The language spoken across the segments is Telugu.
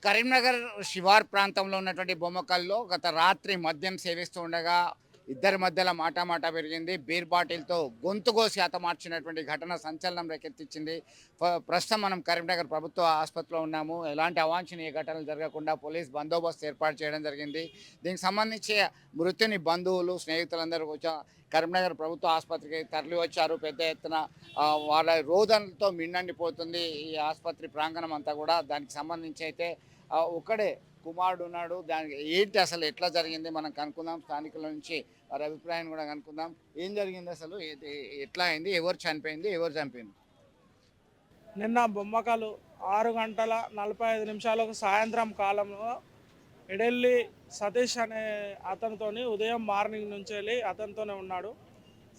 కరీంనగర్ శివార్ ప్రాంతంలో ఉన్నటువంటి బొమ్మకల్లో గత రాత్రి మద్యం సేవిస్తూ ఉండగా ఇద్దరి మధ్యలో మాటామాట పెరిగింది. బీర్ బాటిల్‌తో గొంతు కోసి హతమార్చినటువంటి ఘటన సంచలనం రేకెత్తించింది. ప్రస్తుతం మనం కరీంనగర్ ప్రభుత్వ ఆసుపత్రిలో ఉన్నాము. ఎలాంటి అవాంఛనీయ ఘటనలు జరగకుండా పోలీస్ బందోబస్తు ఏర్పాటు చేయడం జరిగింది. దీనికి సంబంధించి మృతుని బంధువులు, స్నేహితులందరూ కరీంనగర్ ప్రభుత్వ ఆసుపత్రికి తరలి వచ్చారు. పెద్ద ఎత్తున వాళ్ళ రోదనలతో మిన్నండిపోతుంది ఈ ఆసుపత్రి ప్రాంగణం అంతా కూడా. దానికి సంబంధించి అయితే ఒక్కడే కుమారుడు ఉన్నాడు. దానికి ఏంటి అసలు ఎట్లా జరిగింది మనం కనుక్కుందాం. స్థానికుల నుంచి వారి అభిప్రాయాన్ని కూడా కనుక్కుందాం. ఏం జరిగింది అసలు? ఎట్లా అయింది? ఎవరు చనిపోయింది? ఎవరు చంపింది? నిన్న బొమ్మకలు 6:45 సాయంత్రం కాలంలో ఎడెల్లి సతీష్ అనే అతనితోని ఉదయం మార్నింగ్ నుంచి వెళ్ళి అతనితోనే ఉన్నాడు.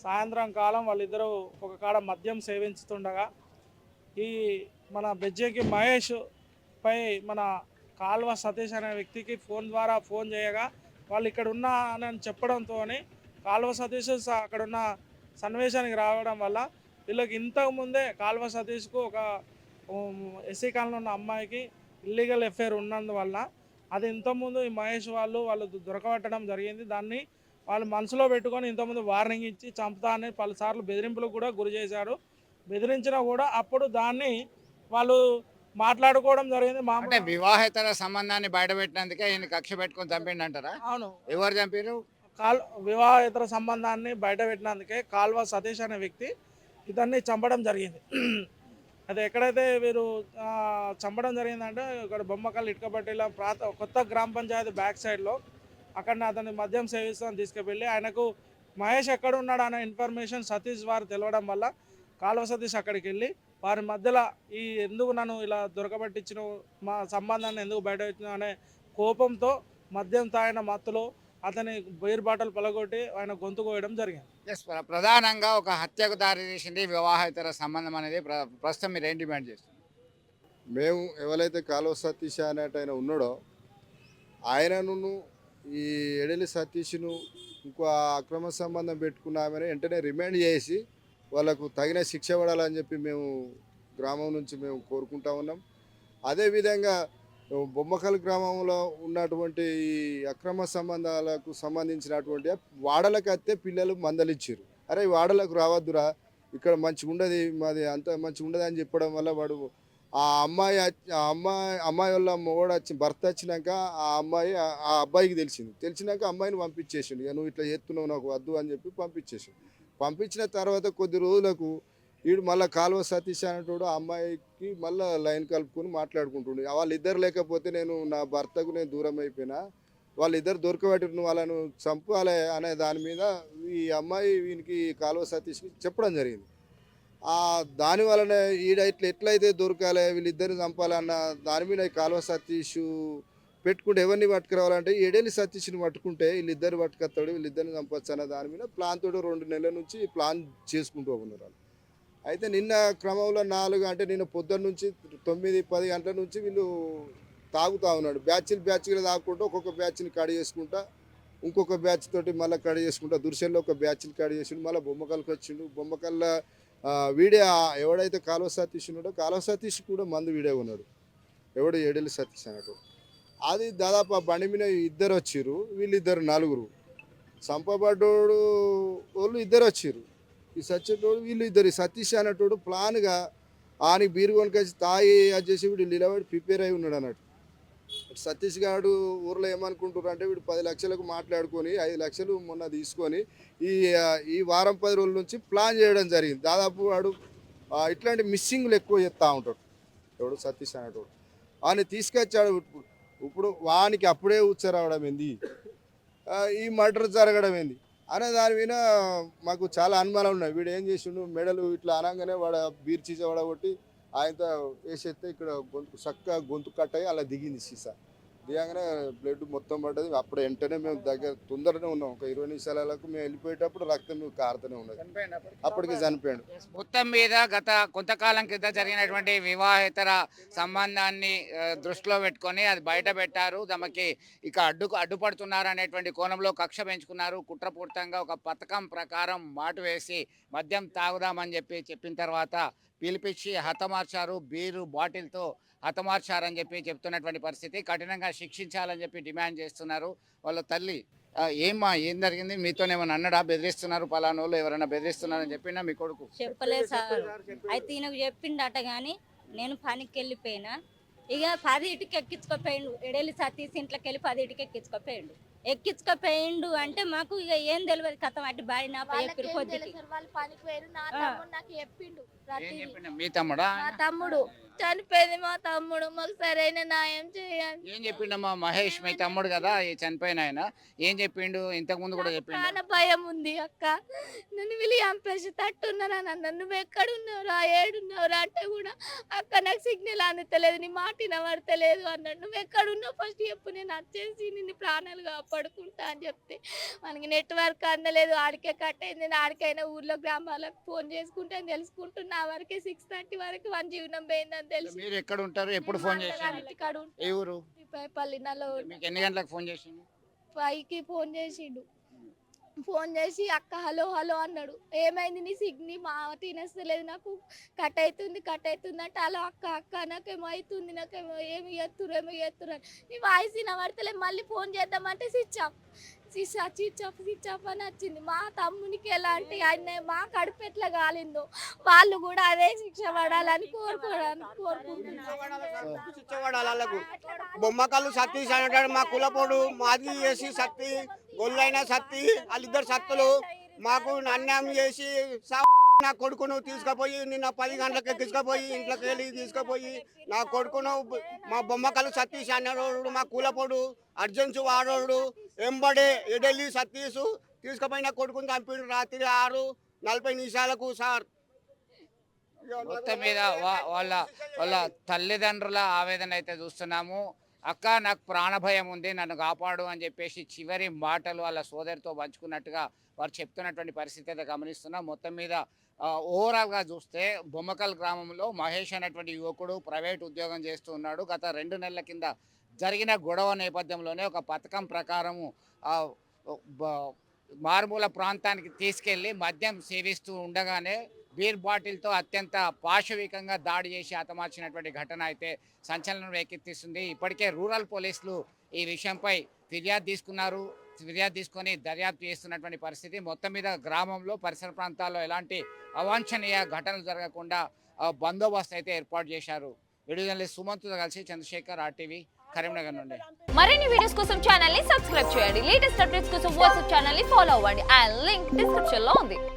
సాయంత్రం కాలం వాళ్ళిద్దరూ ఒక కాడ మద్యం సేవించుతుండగా ఈ మన బెజ్జేకి మహేష్ పై మన కాల్వ సతీష్ అనే వ్యక్తికి ఫోన్ ద్వారా ఫోన్ చేయగా వాళ్ళు ఇక్కడ ఉన్నా అని చెప్పడంతో కాల్వ సతీష్ అక్కడ ఉన్న సన్నివేశానికి రావడం వల్ల వీళ్ళకి ఇంతకుముందే కాల్వ సతీష్కు ఒక ఎస్సీ కాలంలో ఉన్న అమ్మాయికి ఇల్లీగల్ ఎఫ్ఐఆర్ ఉన్నందువల్ల అది ఇంతకుముందు ఈ మహేష్ వాళ్ళు దొరకబట్టడం జరిగింది. దాన్ని వాళ్ళు మనసులో పెట్టుకొని ఇంతకుముందు వార్నింగ్ ఇచ్చి చంపుతా అని పలుసార్లు బెదిరింపులకు కూడా గురి చేశారు. బెదిరించినా కూడా అప్పుడు దాన్ని వాళ్ళు మాట్లాడుకోవడం జరిగింది. అంటే వివాహేతర సంబంధాన్ని బయటపెట్టినందుకే ఈయన కక్ష పెట్టుకొని చంపిండంటారా? అవును, ఎవరు చంపారు? వివాహేతర సంబంధాన్ని బయటపెట్టినందుకే కాల్వ సతీష్ అనే వ్యక్తి ఇతన్ని చంపడం జరిగింది. అది ఎక్కడైతే వీరు చంపడం జరిగిందంటే ఇక్కడ బొమ్మకల్ ఇటుకబట్టిల కొత్త గ్రామ పంచాయతీ బ్యాక్ సైడ్లో అక్కడ అతన్ని మద్యం సేవిస్తాను తీసుకువెళ్ళి ఆయనకు మహేష్ ఎక్కడ ఉన్నాడు అనే ఇన్ఫర్మేషన్ సతీష్ వారు తెలవడం వల్ల కాల్వ సతీష్ అక్కడికి వెళ్ళి వారి మధ్యలో ఎందుకు నన్ను ఇలా దొరకబట్టించిన, మా సంబంధాన్ని ఎందుకు బయట అనే కోపంతో మద్యం తాగిన మత్తులో అతని బీర్ బాటలు పలగొట్టి ఆయన గొంతు కోయడం జరిగింది. ప్రధానంగా ఒక హత్యకు దారి తీసింది వివాహేతర సంబంధం అనేది. ప్రస్తుతం మీరు ఏం డిమాండ్ చేస్తున్నారు? మేము ఎవరైతే కాలువ సతీష్ అనేటైన ఉన్నాడో ఆయనను ఈ ఎడలి సతీష్ను ఇంకో అక్రమ సంబంధం పెట్టుకున్న ఆమెను వెంటనే రిమాండ్ చేసి వాళ్ళకు తగిన శిక్ష పడాలని చెప్పి మేము గ్రామం నుంచి మేము కోరుకుంటా ఉన్నాం. అదేవిధంగా బొమ్మకల్ గ్రామంలో ఉన్నటువంటి ఈ అక్రమ సంబంధాలకు సంబంధించినటువంటి వాడలకు అత్తే పిల్లలు మందలిచ్చారు. అరే వాడలకు రావద్దురా, ఇక్కడ మంచిగా ఉండదు, మాది అంత మంచిగా ఉండదు అని చెప్పడం వల్ల వాడు ఆ అమ్మాయి వాళ్ళ మొగడు భర్త వచ్చినాక ఆ అబ్బాయికి తెలిసినాక అమ్మాయిని పంపించేసిండు. ఇక నువ్వు ఇట్లా చేస్తున్నావు నాకు వద్దు అని చెప్పి పంపించేసిండు. పంపించిన తర్వాత కొద్ది రోజులకు వీడు మళ్ళీ కాలువ సతీష్ అనేటోడు ఆ అమ్మాయికి మళ్ళీ లైన్ కలుపుకొని మాట్లాడుకుంటుండే. వాళ్ళిద్దరు లేకపోతే నా భర్తకు నేను దూరం అయిపోయినా, వాళ్ళిద్దరు దొరకబెట్టిన వాళ్ళను చంపాలి అనే దాని మీద ఈ అమ్మాయి వీనికి కాలువ సతీష్కి చెప్పడం జరిగింది. దాని వలన ఈడ ఎట్లయితే దొరకాలి వీళ్ళిద్దరిని చంపాలన్న దాని మీద ఈ కాలువ సతీష్ పెట్టుకుంటే ఎవరిని పట్టుకురావాలంటే ఎడేలి సతీష్ని పట్టుకుంటే వీళ్ళిద్దరు పట్టుకొస్తాడు, వీళ్ళిద్దరిని చంపచ్చు అన్న దాని మీద ప్లాన్ తోడు 2 నెలల నుంచి ప్లాన్ చేసుకుంటూ ఉన్నారు. అయితే నిన్న క్రమంలో 4 అంటే నిన్న పొద్దున్న నుంచి 9-10 గంటల నుంచి వీళ్ళు తాగుతూ ఉన్నాడు. బ్యాచ్లు తాగుకుంటూ ఒక్కొక్క బ్యాచ్ని కడి చేసుకుంటా ఇంకొక బ్యాచ్ తోటి మళ్ళీ కడి చేసుకుంటా దుర్శల్లో ఒక బ్యాచ్ని కడి చేసిండు. మళ్ళీ బొమ్మకల్కి వచ్చిండు. బొమ్మకల్ల వీడే ఎవడైతే కాలువ సతీష్ ఉన్నాడో కాలువ సతీష్ కూడా మందు వీడే ఉన్నాడు. ఎవడు ఎడెల్లి సతీష్ అన్నట్టు. అది దాదాపు ఆ బండి మీద ఇద్దరు వచ్చిర్రు, వీళ్ళిద్దరు 4. చంపబడ్డోడు వాళ్ళు ఇద్దరు వచ్చిర్రు, ఈ సచ్చేటోడు వీళ్ళు ఇద్దరు. సతీష్ అనేటోడు ప్లాన్గా ఆనికి బీరు కొనుకొచ్చి తాగి అది చేసి వీడు నిలబడి ప్రిపేర్ అయి ఉన్నాడు అన్నట్టు. సతీష్ గారు ఊర్లో ఏమనుకుంటున్నారు అంటే వీడు 10 లక్షలకు మాట్లాడుకొని 5 లక్షలు మొన్న తీసుకొని ఈ వారం 10 రోజుల నుంచి ప్లాన్ చేయడం జరిగింది. దాదాపు వాడు ఇట్లాంటి మిస్సింగ్లు ఎక్కువ చేస్తూ ఉంటాడు ఎవడు సతీష్ అనేటోడు. వాడిని తీసుకొచ్చాడు. ఇప్పుడు వానికి అప్పుడే ఉచ్చరావడం ఏంది, ఈ మర్డర్ జరగడం ఏంది అనే దాని మీద మాకు చాలా అనుమానాలు ఉన్నాయి. వీడు ఏం చేసిండు, మెడలు ఇట్లా అనగానే వాడు బీర్ చీజ వడగొట్టి ఆయనతో వేసేస్తే ఇక్కడ గొంతు కట్ అయ్యి అలా దిగింది సీసా. దిగంగానే బ్లడ్ మొత్తం పడ్డది. అప్పుడు వెంటనే మేము తొందరనే ఉన్నాం. ఒక 20 నిమిషాలకు మేము వెళ్ళిపోయేటప్పుడు రక్తం కారుతూనే ఉన్నది. అప్పటికి చనిపోయాడు. మొత్తం మీద గత కొంతకాలం క్రితం జరిగినటువంటి వివాహేతర సంబంధాన్ని దృష్టిలో పెట్టుకొని అది బయట పెట్టారు. తమకి ఇక అడ్డుపడుతున్నారు అనేటువంటి కోణంలో కక్ష పెంచుకున్నారు. కుట్రపూరితంగా ఒక పథకం ప్రకారం మాటు వేసి మద్యం తాగుదామని చెప్పిన తర్వాత పిలిపించి హతమార్చారు, బీరు బాటిల్తో హతమార్చారని చెప్పి చెప్తున్నటువంటి పరిస్థితి. కఠినంగా శిక్షించాలని చెప్పి డిమాండ్ చేస్తున్నారు వాళ్ళ తల్లి. ఏమ్మా ఏం జరిగింది? మీతోనేమన్నా అన్నాడా? బెదిరిస్తున్నారు పలానోళ్ళు ఎవరైనా బెదిరిస్తున్నారని చెప్పిండా మీ కొడుకు? చెప్పలేదు సార్. అయితే ఈయనకు చెప్పిండట కానీ నేను పనికి వెళ్ళిపోయినా. ఇక 10కి ఎక్కించుకోపోయిండు. ఎడెల్లి సతీష్ ఇంట్లోకి వెళ్ళి 10కి ఎక్కించుకోపోయిండు అంటే మాకు ఇక ఏం తెలియదు. కథ అట్టి బాడి నా పై ఎక్కిరు పొద్దుకి. వాళ్ళు పనికి పోయారు. నా తమ్ముడు నాకు చెప్పిండు ఏం ప్రతిదీ. చెప్పిండా? మీ తమ్ముడా? మా తమ్ముడు చనిపోయింది. మా తమ్ముడు మాకు సరైన న్యాయం చేయాలి. ఏం చెప్పిండమ్మా? మహేష్ మీ తమ్ముడు కదా, ఈ చనిపోయిన ఆయన ఏం చెప్పిండు? ఇంతకు ముందు కూడా చెప్పిండు. ప్రాణ భయం ఉంది అక్క. నన్ను వీళ్ళు చంపేసి తట్టున్నారా నన్ను. నువ్వు ఎక్కడున్నావురా, ఏడున్నావురా అంటే కూడా అక్క నాకు సిగ్నల్ అందుతలేదు, నీ మాట వినబడతలేదు అన్నాడు. నువ్వు ఎక్కడున్నావు ఫస్ట్ చెప్పు, నేను వచ్చేసి నిన్ను ప్రాణాలు కాపాడుకుంటా అని చెప్తే మనకి నెట్వర్క్ అందలేదు. ఆడికే కట్ అయింది. నేను ఆడికైనా ఊర్లో గ్రామాలకు ఫోన్ చేసుకుంటే తెలుసుకుంటున్నా. ఆ వరకే 6:30 వరకు మన జీవనం పోయిందని తెలుసు. మీరు ఎక్కడ ఉంటారు? ఎప్పుడు ఫోన్ చేసిండు? ఏ ఊరు? పల్లి నల్ల మీకు ఎన్ని గంటలకు ఫోన్ చేసిండు? 5కి ఫోన్ చేసిండు. ఫోన్ చేసి అక్క హలో హలో అన్నాడు. ఏమైంది నీ సిగ్ని మా తినేస్తలేదు, నాకు కట్ అవుతుంది అంటే హలో అక్క అక్క నాకేమో అవుతుంది, నాకేమో ఏమి ఎత్తురు నీ వాయిస్ వినబడతలేదు. మళ్ళీ ఫోన్ చేద్దామంటే స్విచ్ ఆఫ్ అని వచ్చింది. మా తమ్మునికి ఎలాంటి ఆయన మా కడుపు ఎట్లా కాలిందో వాళ్ళు కూడా అదే శిక్ష పడాలని వాళ్ళకు బొమ్మకల్లు సతీష్ అనేటాడు మా కులపోడు. మాది చేసి సత్తి గొల్లైన సత్తి వాళ్ళిద్దరు సత్తులు మాకు అన్యాయం చేసి నా కొడుకును తీసుకుపోయి నిన్న 10 గంటలకు తీసుకుపోయి ఇంట్లోకి వెళ్ళి తీసుకుపోయి నా కొడుకును మా బొమ్మకల్లు సతీష్ అనేవాడు మా కూలపోడు అర్జెన్సు వాడోడు ఎంబడే ఎడెల్లి సతీష్ తీసుకుపోయిన కొడుకుని చంపిండు రాత్రి 6:40 సార్. మొత్తం మీద వాళ్ళ తల్లిదండ్రుల ఆవేదన అయితే చూస్తున్నాము. అక్క నాకు ప్రాణభయం ఉంది, నన్ను కాపాడు అని చెప్పేసి చివరి మాటలు వాళ్ళ సోదరితో పంచుకున్నట్టుగా వారు చెప్తున్నటువంటి పరిస్థితి అయితే గమనిస్తున్నాం. మొత్తం మీద ఓవరాల్గా చూస్తే బొమ్మకల్ గ్రామంలో మహేష్ అనేటువంటి యువకుడు ప్రైవేట్ ఉద్యోగం చేస్తూ ఉన్నాడు. గత 2 నెలల కింద జరిగిన గొడవ నేపథ్యంలోనే ఒక పథకం ప్రకారము మారుమూల ప్రాంతానికి తీసుకెళ్లి మద్యం సేవిస్తూ ఉండగానే బీర్ బాటిల్తో అత్యంత పాశవికంగా దాడి చేసి హతమార్చినటువంటి ఘటన అయితే సంచలనం రేకెత్తిస్తుంది. ఇప్పటికే రూరల్ పోలీసులు ఈ విషయంపై ఫిర్యాదు తీసుకొని దర్యాప్తు చేస్తున్నటువంటి పరిస్థితి. మొత్తం మీద గ్రామంలో పరిసర ప్రాంతాల్లో ఎలాంటి అవాంఛనీయ ఘటనలు జరగకుండా బందోబస్తు అయితే ఏర్పాటు చేశారు. వీడియో జర్నలిస్ట్ సుమంత్తో కలిసి చంద్రశేఖర్, RTV, కరీంనగర్ నుండి. మరిన్ని వీడియోస్ కోసం ఛానల్ ని సబ్స్క్రైబ్ చేయండి. లేటెస్ట్ అప్డేట్స్ కోసం వాట్సాప్ ఛానల్ ని ఫాలో అవ్వండి. ఆ లింక్ డిస్క్రిప్షన్ లో ఉంది.